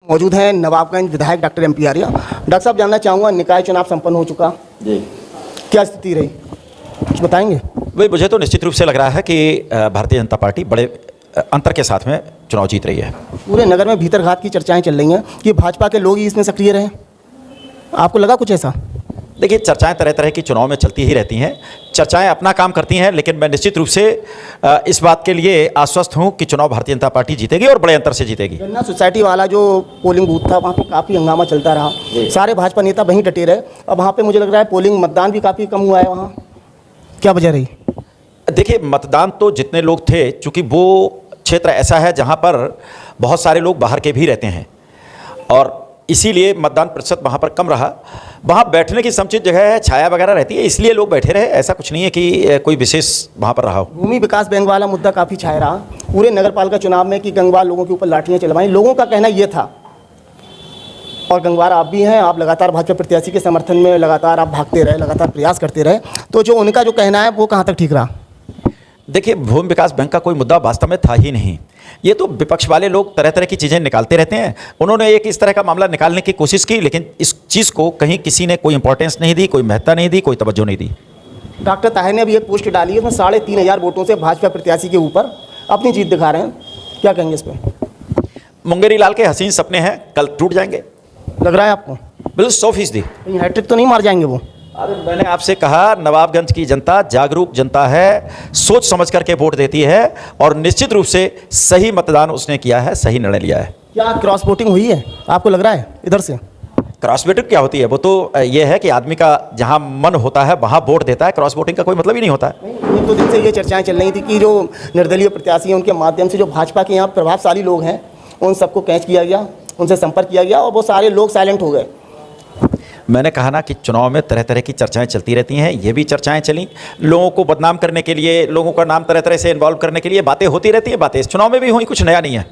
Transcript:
मौजूद हैं नवाबगंज विधायक डॉक्टर MP आर्य। डॉक्टर साहब, जानना चाहूँगा, निकाय चुनाव संपन्न हो चुका जी, क्या स्थिति रही, कुछ बताएंगे? भाई, मुझे तो निश्चित रूप से लग रहा है कि भारतीय जनता पार्टी बड़े अंतर के साथ में चुनाव जीत रही है। पूरे नगर में भीतरघात की चर्चाएं चल रही हैं कि भाजपा के लोग ही इसमें सक्रिय रहे, आपको लगा कुछ ऐसा? देखिए, चर्चाएं तरह तरह की चुनाव में चलती ही रहती हैं, चर्चाएं अपना काम करती हैं, लेकिन मैं निश्चित रूप से इस बात के लिए आश्वस्त हूं कि चुनाव भारतीय जनता पार्टी जीतेगी और बड़े अंतर से जीतेगी। गन्ना सोसाइटी वाला जो पोलिंग बूथ था, वहाँ पे काफ़ी हंगामा चलता रहा, सारे भाजपा नेता वहीं डटे रहे, और वहाँ पे मुझे लग रहा है पोलिंग मतदान भी काफ़ी कम हुआ है, वहाँ क्या वजह रही? देखिए, मतदान तो जितने लोग थे, चूँकि वो क्षेत्र ऐसा है जहाँ पर बहुत सारे लोग बाहर के भी रहते हैं और इसीलिए मतदान प्रतिशत वहाँ पर कम रहा। वहाँ बैठने की समुचित जगह है, छाया वगैरह रहती है, इसलिए लोग बैठे रहे। ऐसा कुछ नहीं है कि कोई विशेष वहाँ पर रहा हो। भूमि विकास बैंक वाला मुद्दा काफ़ी छाया रहा पूरे नगर पालिका चुनाव में कि गंगवार लोगों के ऊपर लाठियाँ चलवाई, लोगों का कहना ये था, और गंगवार आप भी हैं, आप लगातार भाजपा प्रत्याशी के समर्थन में लगातार आप भागते रहे, लगातार प्रयास करते रहे, तो जो उनका जो कहना है वो कहाँ तक ठीक रहा? देखिए, भूमि विकास बैंक का कोई मुद्दा वास्तव में था ही नहीं। ये तो विपक्ष वाले लोग तरह तरह की चीज़ें निकालते रहते हैं। उन्होंने एक इस तरह का मामला निकालने की कोशिश की, लेकिन इस चीज़ को कहीं किसी ने कोई इंपॉर्टेंस नहीं दी, कोई महत्ता नहीं दी, कोई तवज्जो नहीं दी। डॉक्टर ताहिर ने अभी एक पोस्ट डाली है, उसमें 3,500 वोटों से भाजपा प्रत्याशी के ऊपर अपनी जीत दिखा रहे हैं, क्या कहेंगे इस पर? मुंगेरी लाल के हसीन सपने हैं, कल टूट जाएंगे, लग रहा है आपको? बिल्कुल 100%। कहीं हैट्रिक तो नहीं मार जाएंगे वो? अरे, मैंने आपसे कहा, नवाबगंज की जनता जागरूक जनता है, सोच समझ करके वोट देती है और निश्चित रूप से सही मतदान उसने किया है, सही निर्णय लिया है। क्या क्रॉस वोटिंग हुई है, आपको लग रहा है इधर से? क्रॉस वोटिंग क्या होती है? वो तो ये है कि आदमी का जहां मन होता है वहां वोट देता है। क्रॉस वोटिंग का कोई मतलब ही नहीं होता है। एक दो दिन से ये चर्चाएं चल रही थी कि जो निर्दलीय प्रत्याशी हैं उनके माध्यम से जो भाजपा के यहाँ प्रभावशाली लोग हैं उन सबको कैच किया गया, उनसे संपर्क किया गया और वो सारे लोग साइलेंट हो गए। मैंने कहा ना कि चुनाव में तरह तरह की चर्चाएं चलती रहती हैं, ये भी चर्चाएं चली, लोगों को बदनाम करने के लिए, लोगों का नाम तरह तरह से इन्वॉल्व करने के लिए बातें होती रहती है। बातें इस चुनाव में भी हुई, कुछ नया नहीं है।